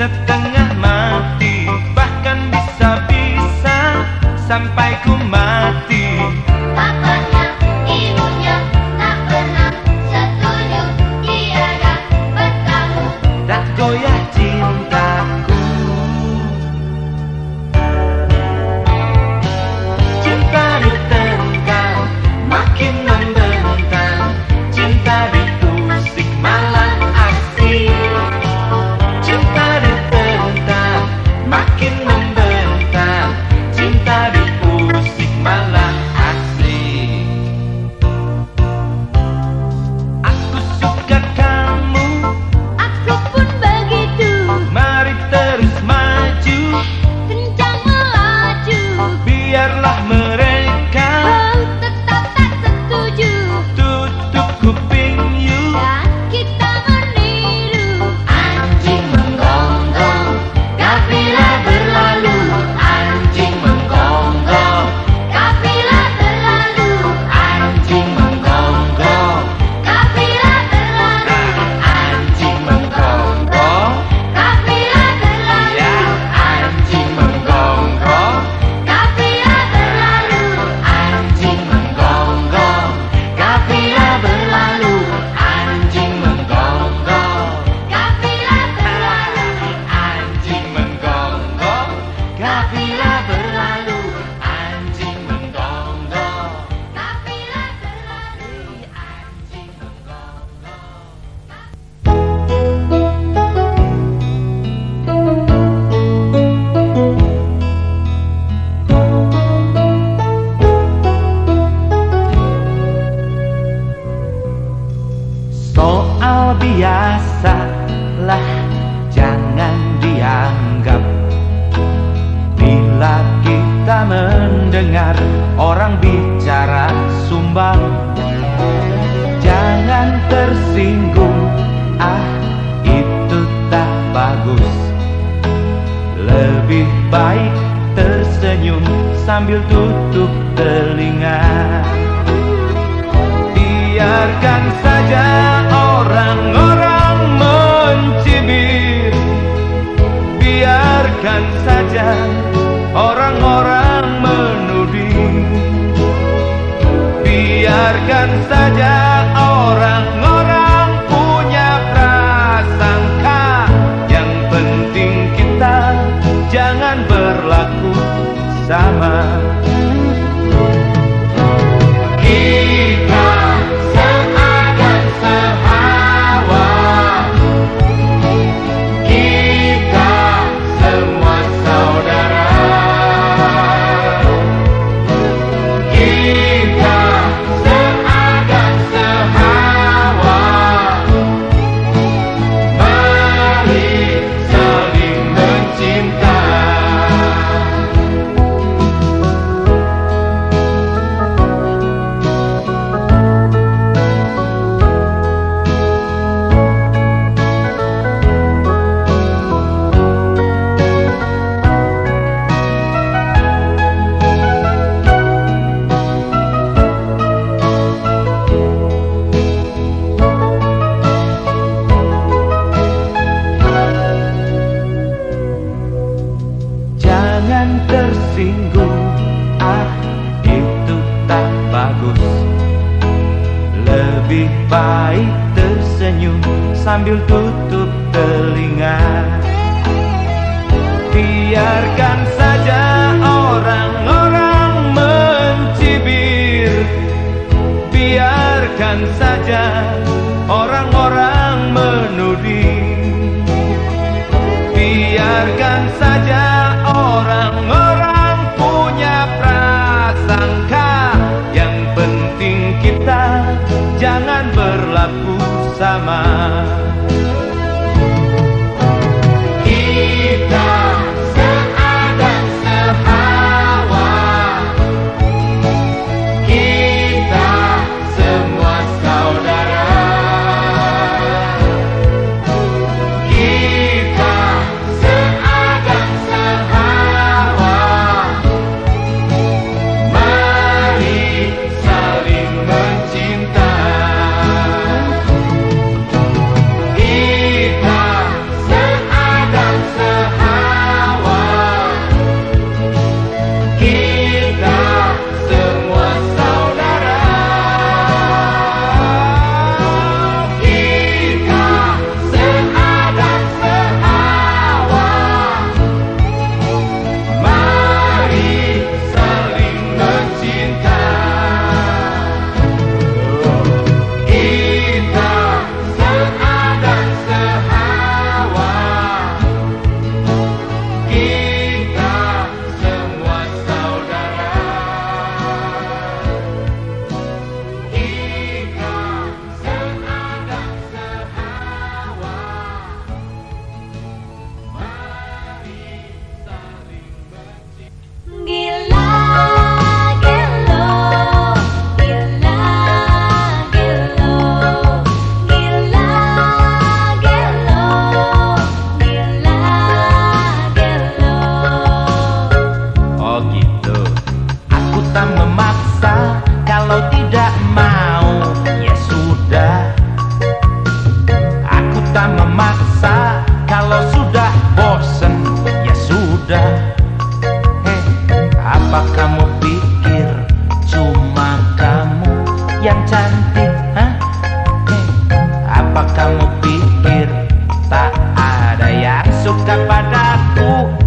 setengah mati, bahkan bisa-bisa sampai ku mati. Bapaknya, ibunya tak pernah setuju, dia dapat kamu. Tak goyah cintaku. Cinta ditentang, makin membentang. Cinta diusik malah asik. Cinta ditentang, makin membentang. Cinta diusik malah asik. Aku suka kamu, Aku pun begitu, mari terus maju. kencang melaju. Biarlah mereka Kau tetap tak setuju, tutup kuping you. dan kita meniru. Anjing menggonggong, kafilah berlalu. Anjing menggonggong, Kafilah berlalu, anjing menggonggong. kafilah berlalu, Anjing menggonggong, kafilah berlalu, ya anjing menggonggong. kafilah berlalu, Anjing menggonggong, kafilah berlalu. Anjing menggonggong, kafilah berlalu. anjing menggonggong, kafilah berlalu. Anjing menggonggong, Kafilah berlalu, anjing menggonggong. Soal biasalah, jangan dianggap. Bila kita mendengar orang bicara sumbang, jangan tersinggung, itu tak bagus. Lebih baik tersenyum sambil tutup telinga. Biarkan saja orang-orang mencibir. Biarkan saja orang-orang menuding. Biarkan saja orang-orang punya prasangka. Yang penting kita jangan berlaku sama. Kita seakan sehawa, kita semua saudara. Kita seakan sehawa, mari saling mencinta. Jangan tersinggung, itu tak bagus. Lebih baik tersenyum sambil tutup telinga. Biarkan saja orang-orang mencibir. Biarkan saja orang-orang menuding. Biarkan saja orang-orang punya prasangka. Yang penting kita jangan berlaku sama. Kita seakan sehawa, kita semua saudara.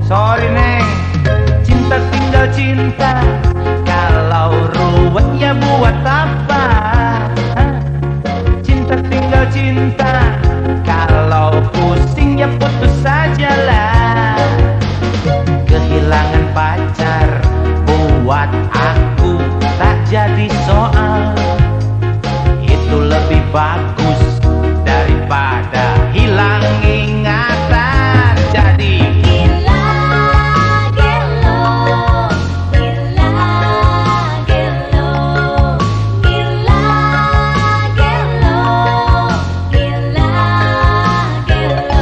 Sorry neng, cinta tinggal cinta. Kalau ruwet ya buat apa? Hah? Cinta tinggal cinta. Kalau pusing ya putus sajalah. Kehilangan pacar buat aku tak jadi soal. Itu lebih bagus daripada hilang ingatan. Jadi Gila, gelo, gila, gelo, gila, gelo, gila, gelo.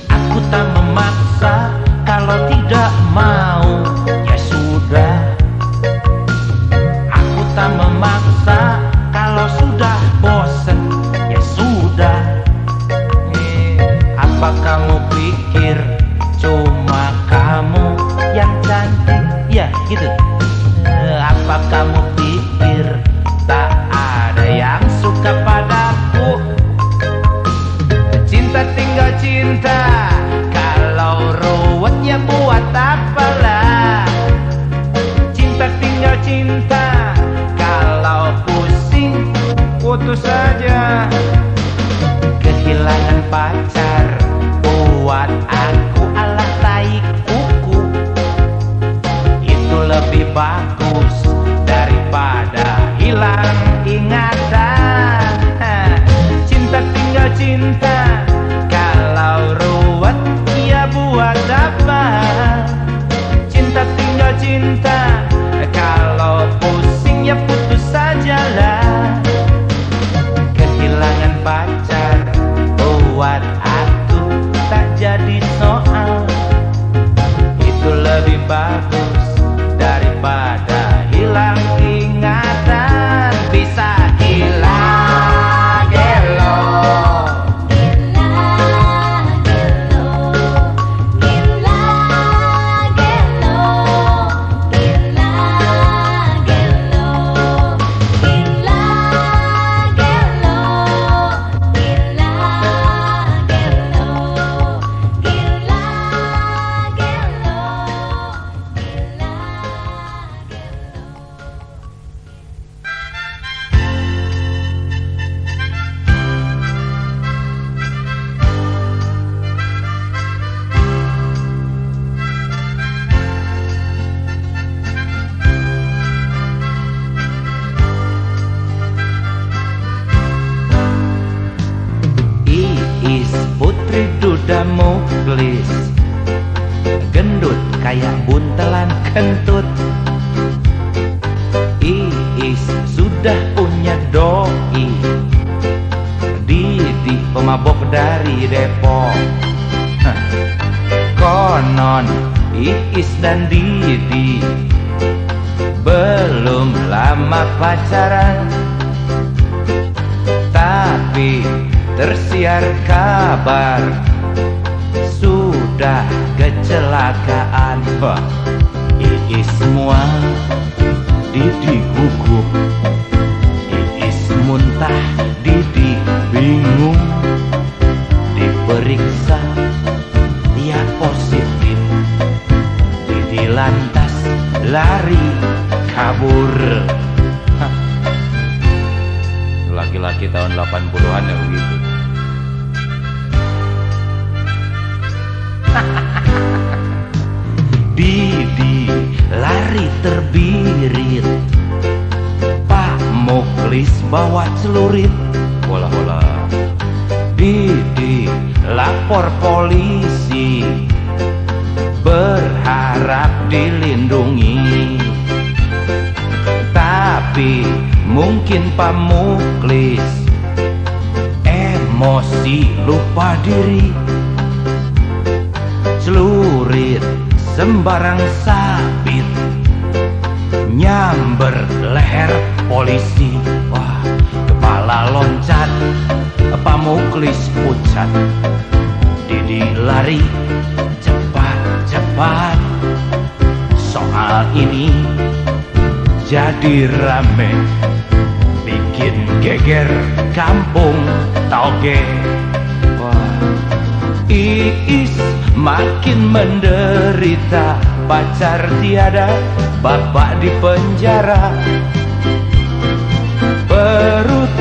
aku tak memaksa. Kalau tidak mau ya sudah. Aku tak memaksa. Kalau sudah bosen ya sudah. Apa kamu pikir cuma kamu yang cantik? Ya gitu. Apa kamu pikir tak ada yang suka padaku? Cinta tinggal cinta. Kalau ruwet ya buat apalah. Cinta tinggal cinta. Kalau pusing putus saja. Kehilangan pacar buat aku alah tai kuku. Itu lebih bagus daripada hilang ingatan. Cinta tinggal cinta. Kalau ruwet ya buat apa? Cinta tinggal cinta. Kalau pusing ya putus sajalah. Kehilangan pacar buat aku tak jadi soal. Itu lebih bagus daripada hilang ingatan. Bisa hilang gelo. Gila, gelo, gila, gelo, gila, gelo, gila, gelo, gila, gelo, Iis putri duda muklis, gendut kayak buntelan kentut. Iis sudah punya doi, Didi pemabok dari Depok. Hah. Konon Iis dan Didi belum lama pacaran, tapi tersiar kabar sudah kecelakaan. Wah, Iis semua, Didi gugup. Iis muntah, Didi bingung. Diperiksa, dia positif. Didi lantas lari kabur. Hah. Laki-laki tahun 80-an ya begitu. Didi lari terbirit, Pak Muklis bawa celurit. Bola-bola. Didi lapor polisi, berharap dilindungi. Tapi mungkin Pak Muklis emosi lupa diri, celurit sembarang sabit, nyamber leher polisi. Wah, kepala loncat, Pamuklis pucat. Didi lari cepat-cepat. Soal ini jadi rame, bikin geger kampung Tauge. Wah, Iis makin menderita, pacar tiada, bapak di penjara. Perut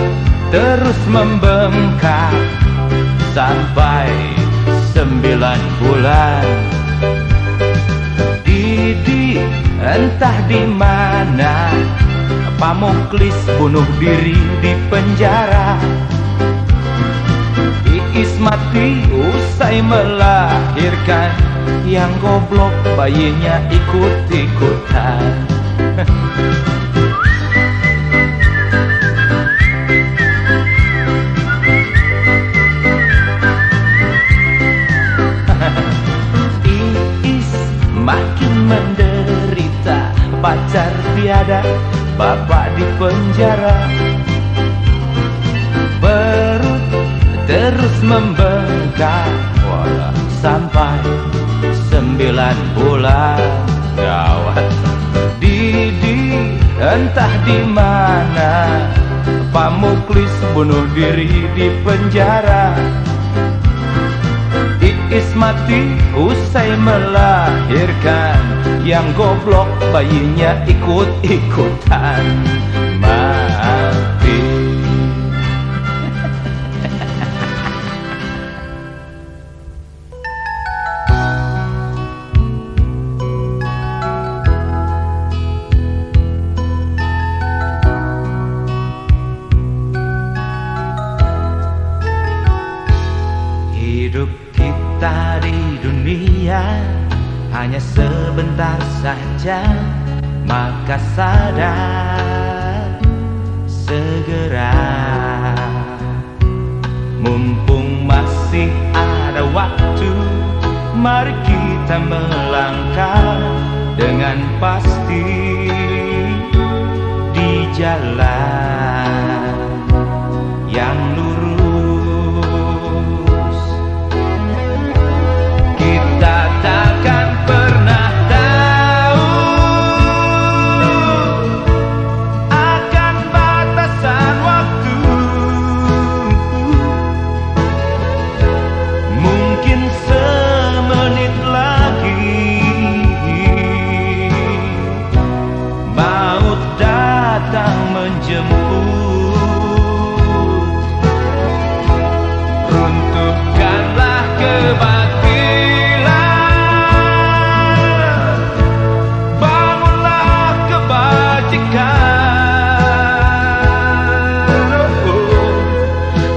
terus membengkak sampai 9 bulan. Didi entah di mana, Pamuklis bunuh diri di penjara. Iis mati usai melahirkan, yang goblok bayinya ikut-ikutan. Iis makin menderita, pacar tiada, bapak di penjara. Perut terus membengkak, walah, sampai 9 bulan. Gawat. Didi entah di mana, Pamuklis bunuh diri di penjara. Iis mati usai melahirkan, yang goblok bayinya ikut-ikutan mati. Hidup kita di dunia hanya sebentar saja, maka sadar segera. Mumpung masih ada waktu, mari kita melangkah dengan pasti di jalan yang lurus. Kita takkan pernah tahu akan batasan waktu. Mungkin semenit lagi maut datang menjemput. Runtuhkanlah kebatilan, bangunlah kebajikan,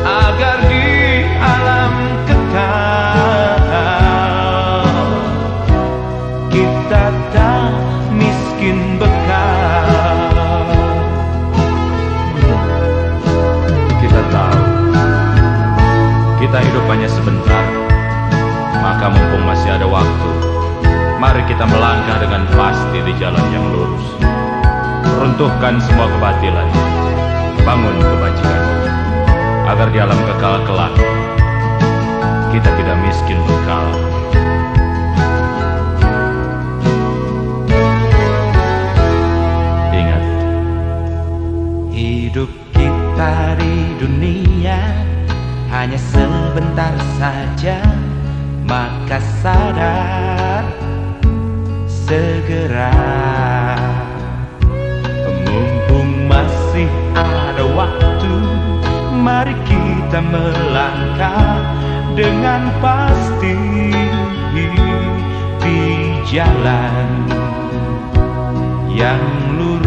agar di alam kekal kita tak miskin bekal. Kita tahu kita hidup hanya sebentar, maka mumpung masih ada waktu, mari kita melangkah dengan pasti di jalan yang lurus. Runtuhkan semua kebatilan, bangun kebajikan, agar di alam kekal kelak kita tidak miskin bekal. Ingat, hidup kita di dunia hanya sebentar saja, maka sadar segera. Mumpung masih ada waktu, mari kita melangkah dengan pasti di jalan yang lurus.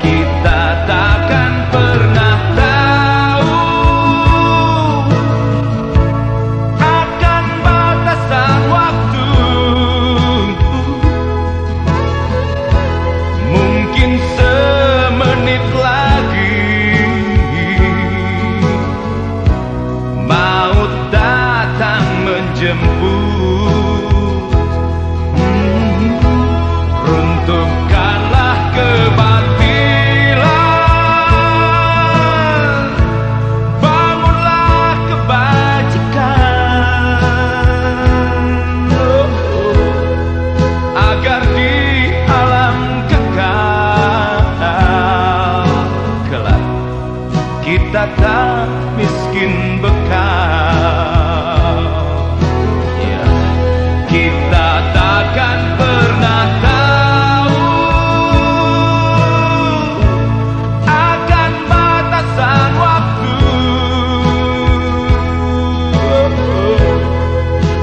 Kita takkan pernah tahu akan batasan waktu. Mungkin semenit lagi maut datang menjemput. kita tak miskin bekal. Ya, kita takkan pernah tahu akan batasan waktu.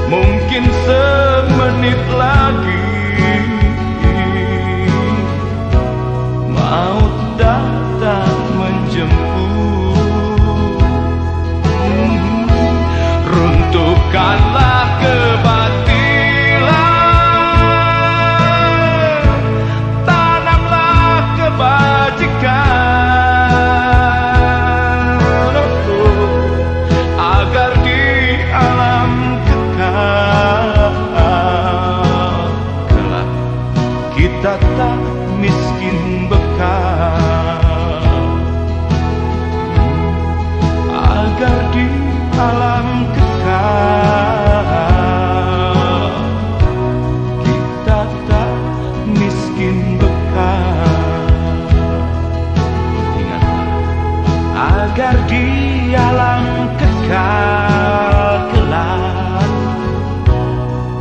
Mungkin semenit lagi maut datang menjemput. Runtuhkanlah kebatilan, tanamlah kebajikan, agar di alam kekal kelak kita tak miskin bekal. Agar di alam kekal kita tak miskin bekal. Ingatlah, agar di alam kekal kelak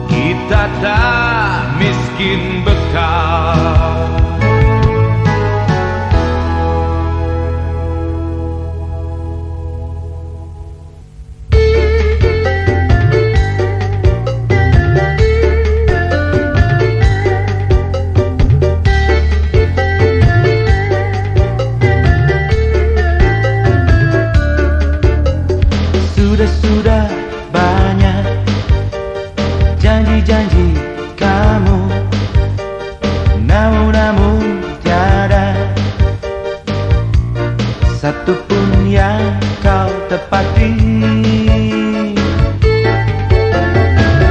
kita tak miskin bekal. Sudah banyak janji-janji kamu, namun tiada satupun yang kau tepati.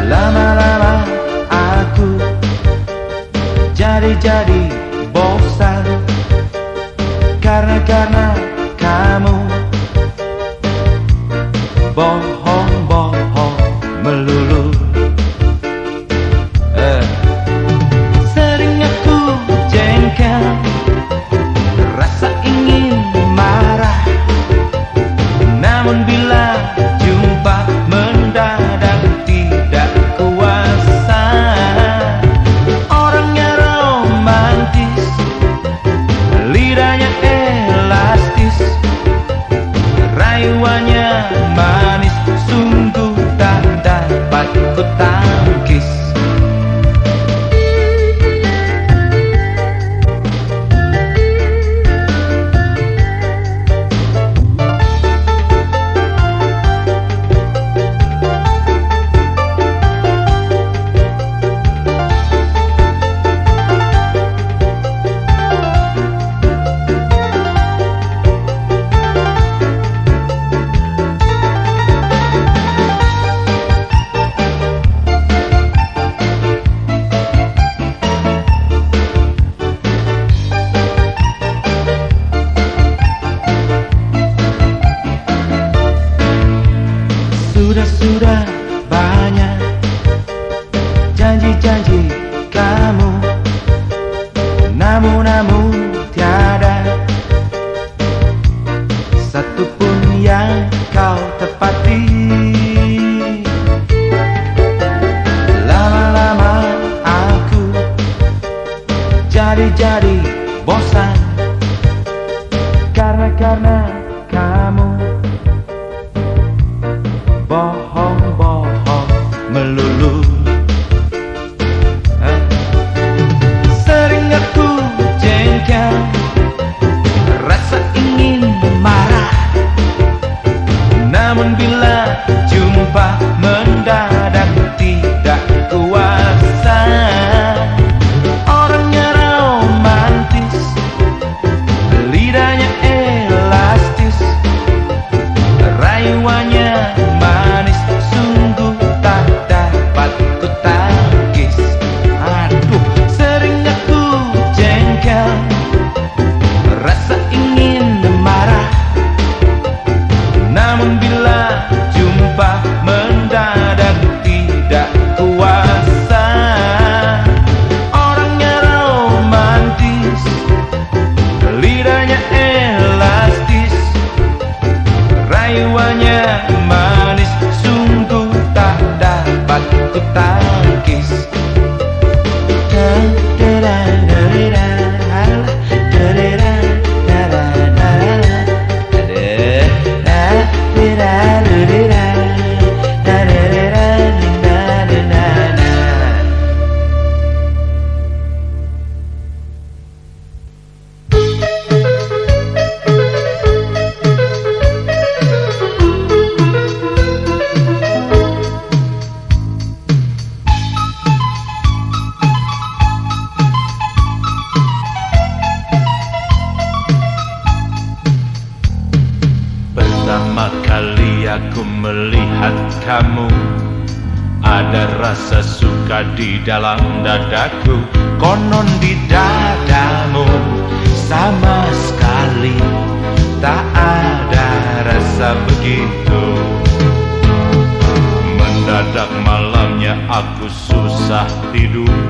Lama-lama aku jadi bosan karena kamu bohong melulu. Sering aku jengkel, rasa ingin marah, namun bila jumpa mendadak tidak kuasa. Orangnya romantis, lidahnya elastis, rayuannya manis, sungguh tak dapat ku tangkis. Sudah banyak janji-janji kamu, namun tiada satupun yang kau tepati. Lama-lama aku jadi bosan karena kamu bohong melulu. Sering aku jengkel, rasa ingin marah, namun bila jumpa mendadak tidak kuasa. Orangnya romantis, lidahnya elastis, rasa suka di dalam dadaku. Konon di dadamu sama sekali tak ada rasa begitu. Mendadak malamnya aku susah tidur,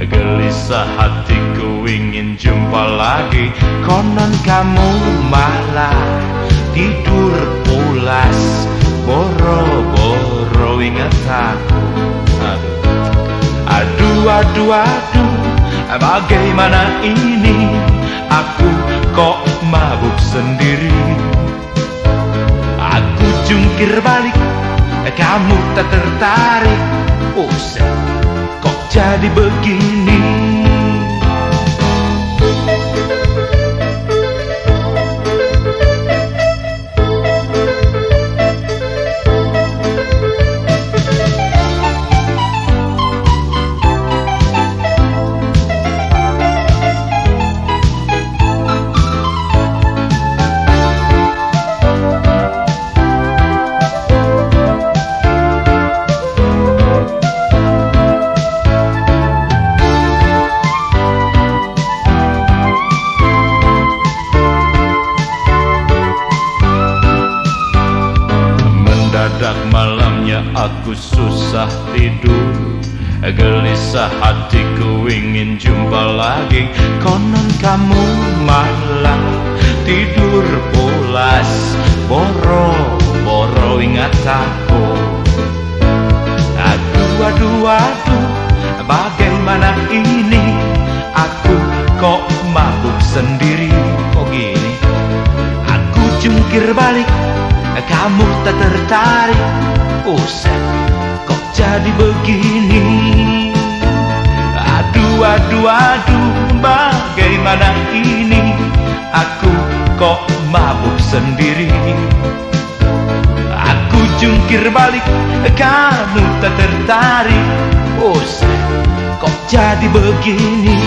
gelisah hatiku ingin jumpa lagi. Konon kamu malah tidur pulas, boro-boro ingat aku. Aduh, bagaimana ini? Aku kok mabuk sendiri. Aku jungkir balik, kamu tak tertarik. Buset, kok jadi begini? Mendadak malamnya aku susah tidur, gelisah hatiku ingin jumpa lagi. Konon kamu malah tidur pulas, boro-boro ingat aku. Aduh, bagaimana ini? Aku kok mabuk sendiri. Kok gini? Aku jungkir balik, kamu tak tertarik. Buset, kok jadi begini? Aduh, bagaimana ini? Aku kok mabuk sendiri. Aku jungkir balik, kamu tak tertarik. Buset, kok jadi begini?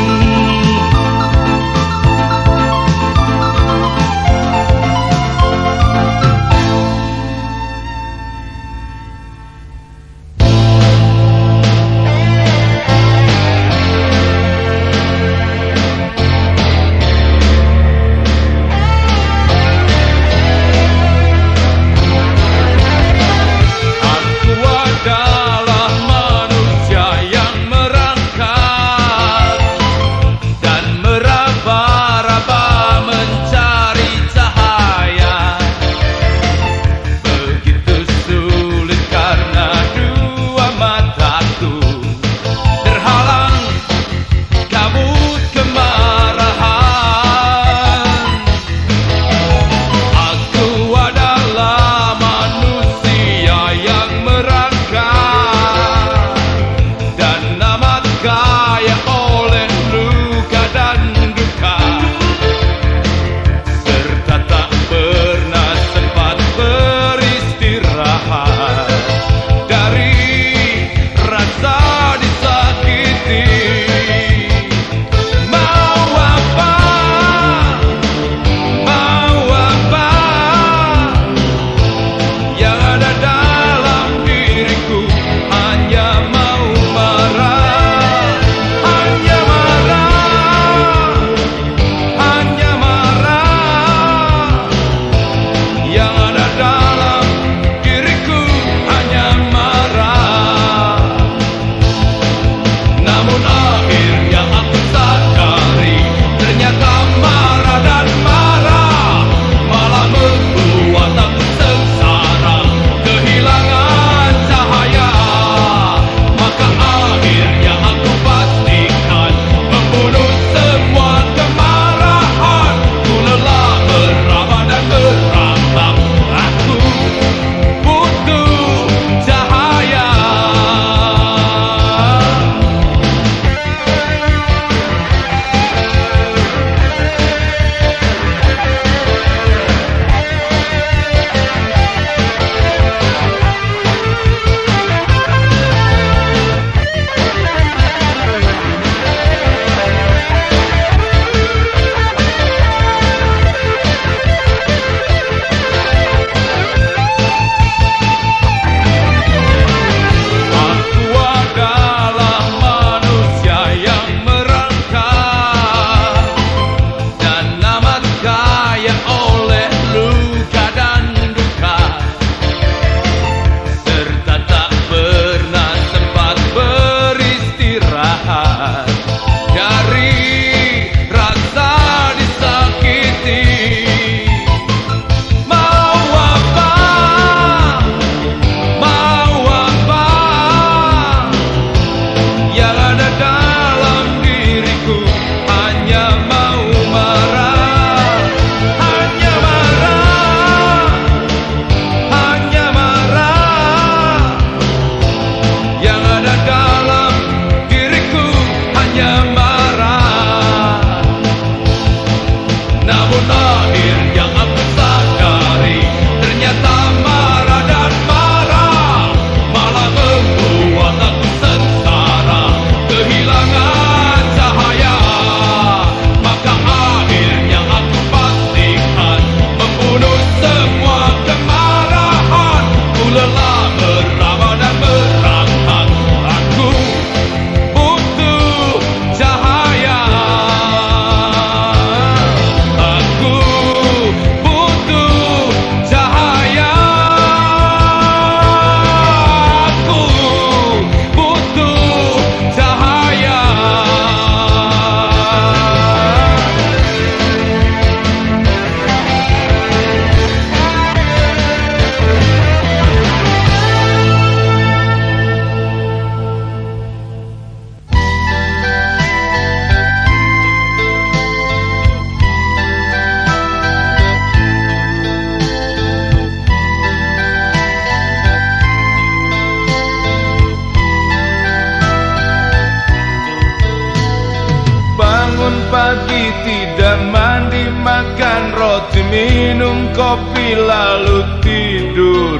pagi tidak mandi, makan roti, minum kopi, lalu tidur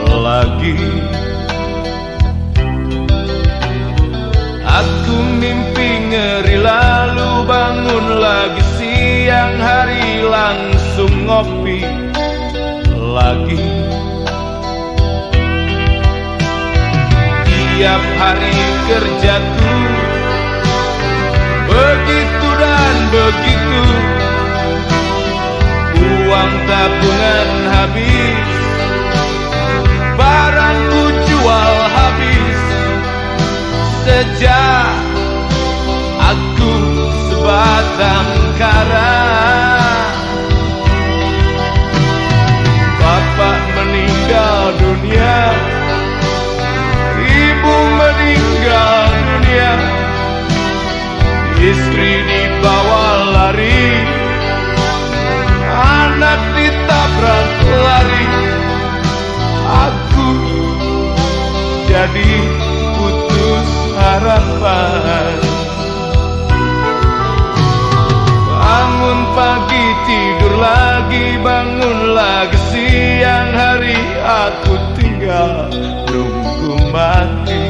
lagi. Aku mimpi ngeri lalu bangun lagi, siang hari langsung ngopi lagi. Tiap hari kerjaku begitu dan begitu, uang tabungan habis, barangku jual habis. Sejak aku sebatang kara, bapak meninggal dunia, ibu meninggal dunia, istri dibawa lari, anak ditabrak lari. Aku jadi putus harapan. Bangun pagi tidur lagi, bangun lagi siang hari, aku tinggal nunggu mati.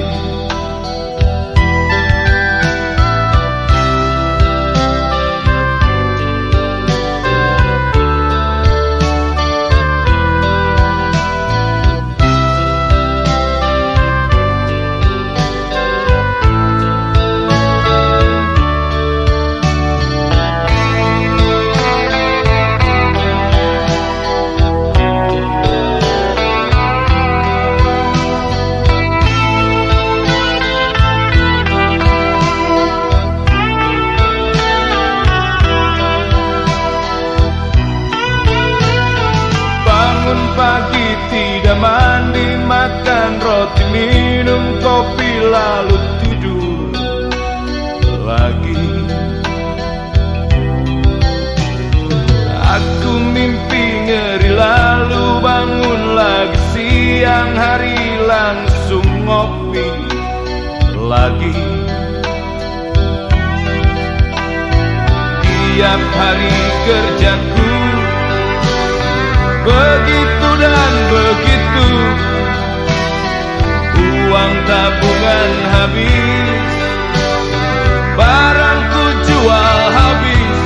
Pagi tidak mandi, makan roti, minum kopi, lalu tidur lagi. Aku mimpi ngeri lalu bangun lagi, siang hari langsung ngopi lagi. Tiap hari kerjaku begitu dan begitu, uang tabungan habis, barangku jual habis.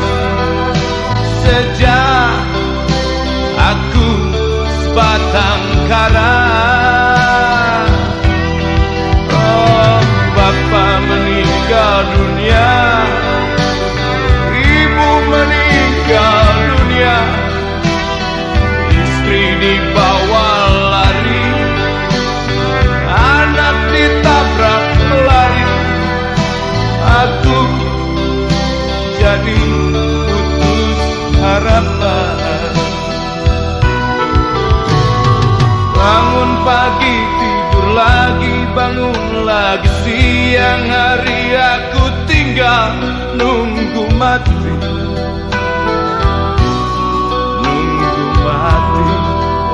Sejak aku sebatang kara, oh bapak meninggal dunia, ibu meninggal dunia, dibawa lari, anak ditabrak lari. Aku jadi putus harapan. Bangun pagi tidur lagi, bangun lagi siang hari, aku tinggal nunggu mati.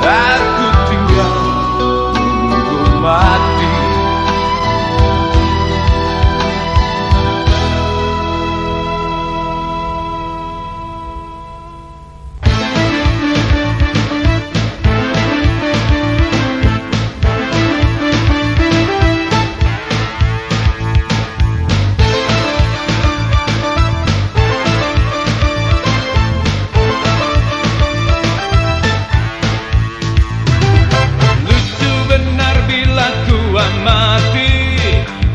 Aku tinggal nunggu mati.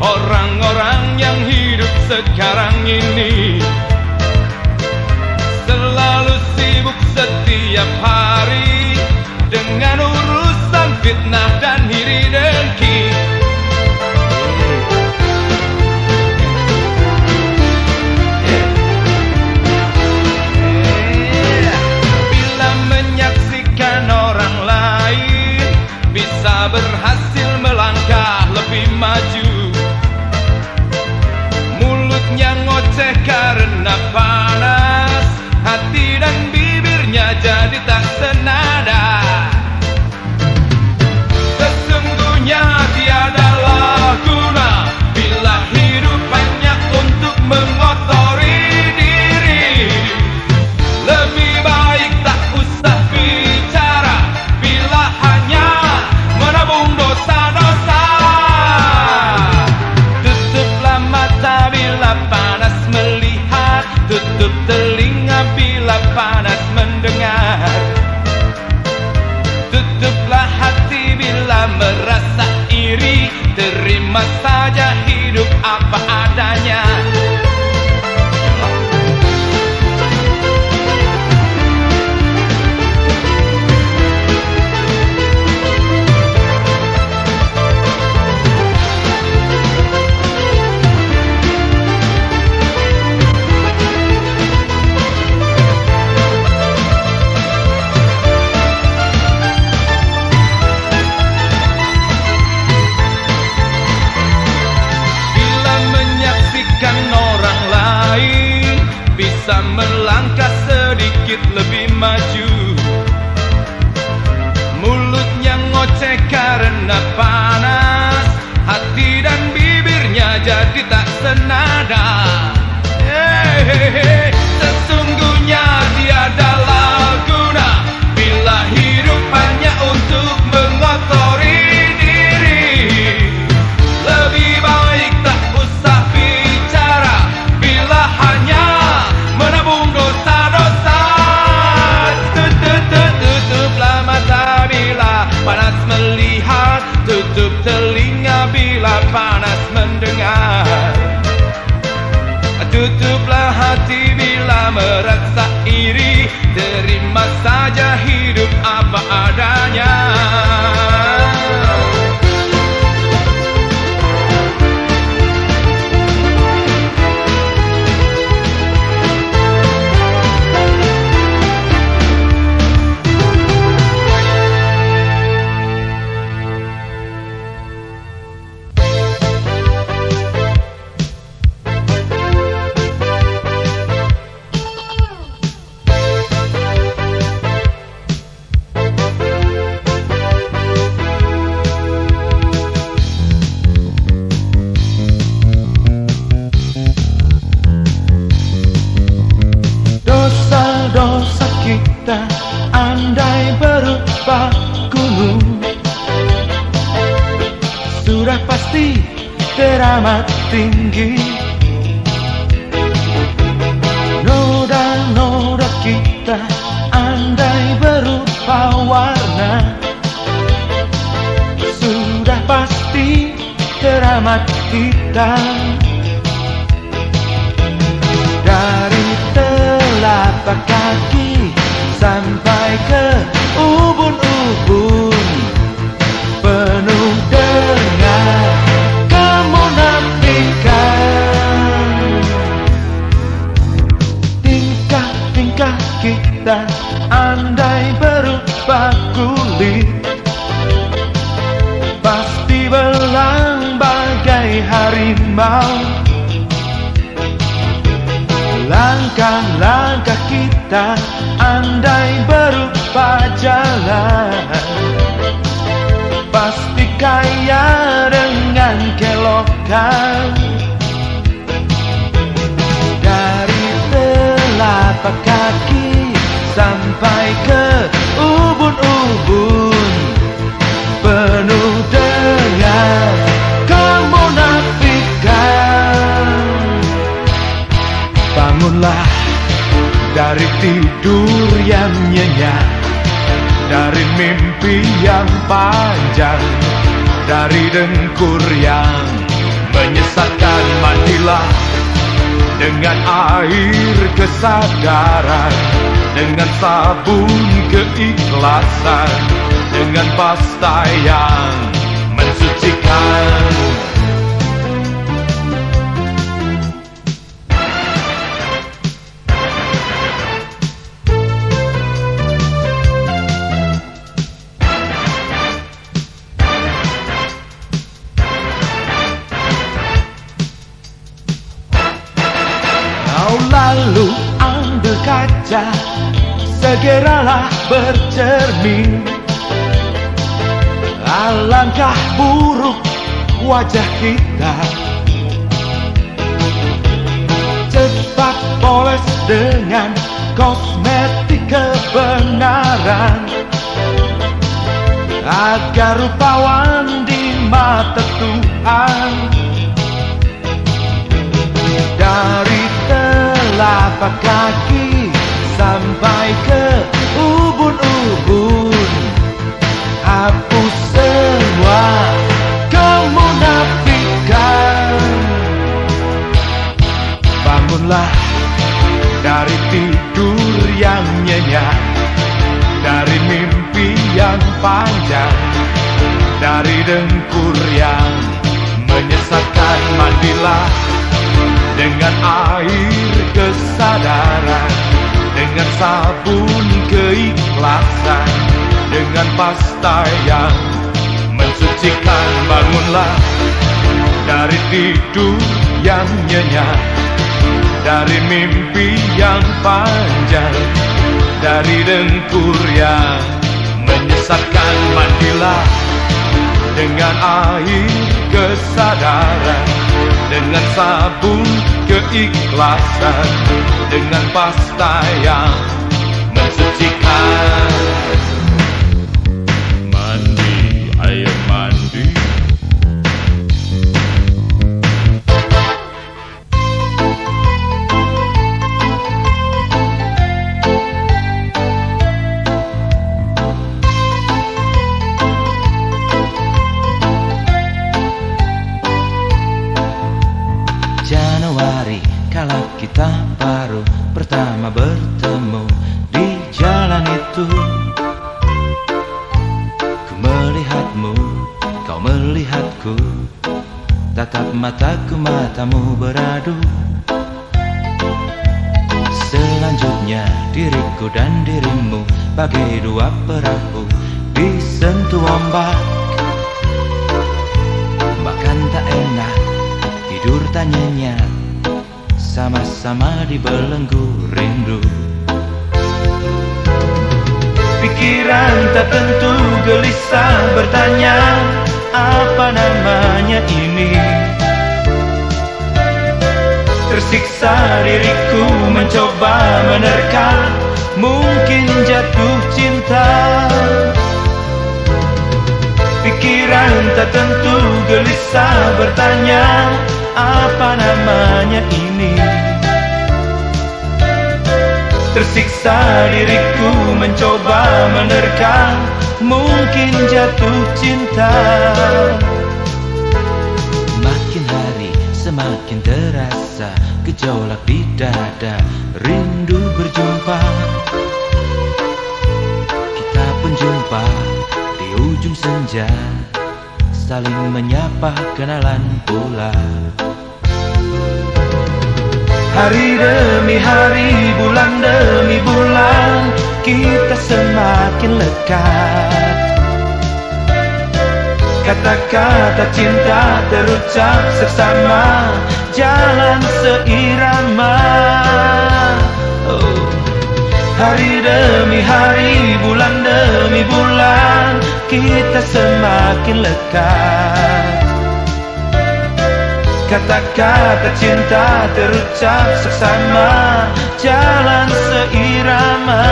Orang-orang yang hidup sekarang ini selalu sibuk setiap hari dengan urusan fitnah dan iri dengki. Bila menyaksikan orang lain bisa berhasil melangkah lebih maju, mulutnya ngocehkan saja hidup apa adanya. Orang lain bisa melangkah sedikit lebih maju, mulutnya ngoceh karena panas, hati dan bibirnya jadi tak senada. Sesungguhnya tiadalah guna bila hidup hanya untuk mengotori diri. Lebih baik tak usah bicara bila hanya menabung dosa-dosa. Tutuplah mata bila panas melihat, tutup telinga bila panas mendengar. Tutuplah hati bila merasa iri, terima saja hidup apa adanya. Dosa kita andai berupa gunung, sudah pasti teramat tinggi. Noda-noda kita andai berupa warna, sudah pasti teramat hitam. Dari telapak kaki sampai ke ubun-ubun, penuh dengan kemunafikan. Tingkah-tingkah kita andai berupa kulit, pasti belang bagai harimau. Langkah-langkah kita andai berupa jalan, pasti kaya dengan kelokan. Dari telapak kaki sampai ke ubun-ubun, penuh dengan kemunafikan. Bangunlah dari tidur yang nyenyak, dari mimpi yang panjang, dari dengkur yang menyesatkan. Mandilah dengan air kesadaran, dengan sabun keikhlasan, dengan pasta yang mensucikan. Lalu ambil kaca, segeralah bercermin. Alangkah buruk wajah kita, cepat poles dengan kosmetik kebenaran, agar rupawan di mata Tuhan. Dari telapak kaki sampai ke ubun-ubun, hapus semua kemunafikan. Bangunlah dari tidur yang nyenyak, dari mimpi yang panjang, dari dengkur yang menyesatkan. Mandilah dengan air kesadaran, dengan sabun keikhlasan, dengan pasta yang mensucikan. Bangunlah dari tidur yang nyenyak, dari mimpi yang panjang, dari dengkur yang menyesatkan. Mandilah dengan air kesadaran, dengan sabun keikhlasan, dengan pasta yang mensucikan. Mandi, air mandi. Januari kala kita baru pertama bertemu di jalan itu. Ku melihatmu, kau melihatku, tatap mataku, matamu beradu. Selanjutnya diriku dan dirimu bagai dua perahu disentuh ombak. Makan tak enak, tidur tak nyenyak, sama-sama dibelenggu rindu. Pikiran tak tentu gelisah bertanya, apa namanya ini? Tersiksa diriku mencoba menerka, mungkin jatuh cinta. Pikiran tak tentu gelisah bertanya, apa namanya ini? Tersiksa diriku mencoba menerka, mungkin jatuh cinta. Makin hari semakin terasa gejolak di dada, rindu berjumpa. Kita pun jumpa di ujung senja, saling menyapa, kenalan pula. Hari demi hari, bulan demi bulan, kita semakin lekat. Kata-kata cinta terucap seksama, jalan seirama. Oh. Hari demi hari, bulan demi bulan, kita semakin lekat. Kata-kata cinta terucap seksama, jalan seirama.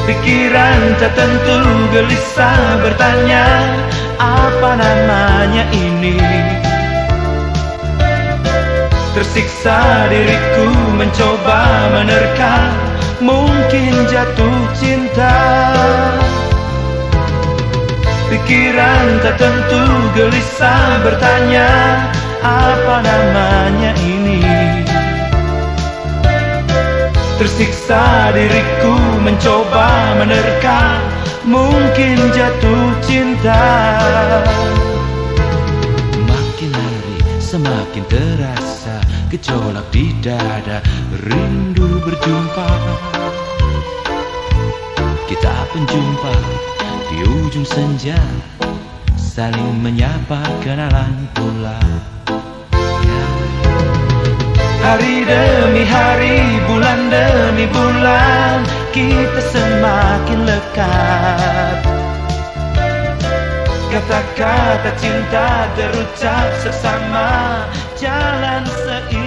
Pikiran tak tentu gelisah bertanya, apa namanya ini? Tersiksa diriku mencoba menerka, mungkin jatuh cinta. Pikiran tak tentu gelisah bertanya, apa namanya ini? Tersiksa diriku mencoba menerka, mungkin jatuh cinta. Makin hari semakin terasa gejolak di dada, rindu berjumpa. Kita pun jumpa di ujung senja, saling menyapa, kenalan pula. Hari demi hari, bulan demi bulan, kita semakin lekat. Kata-kata cinta terucap seksama, jalan seiring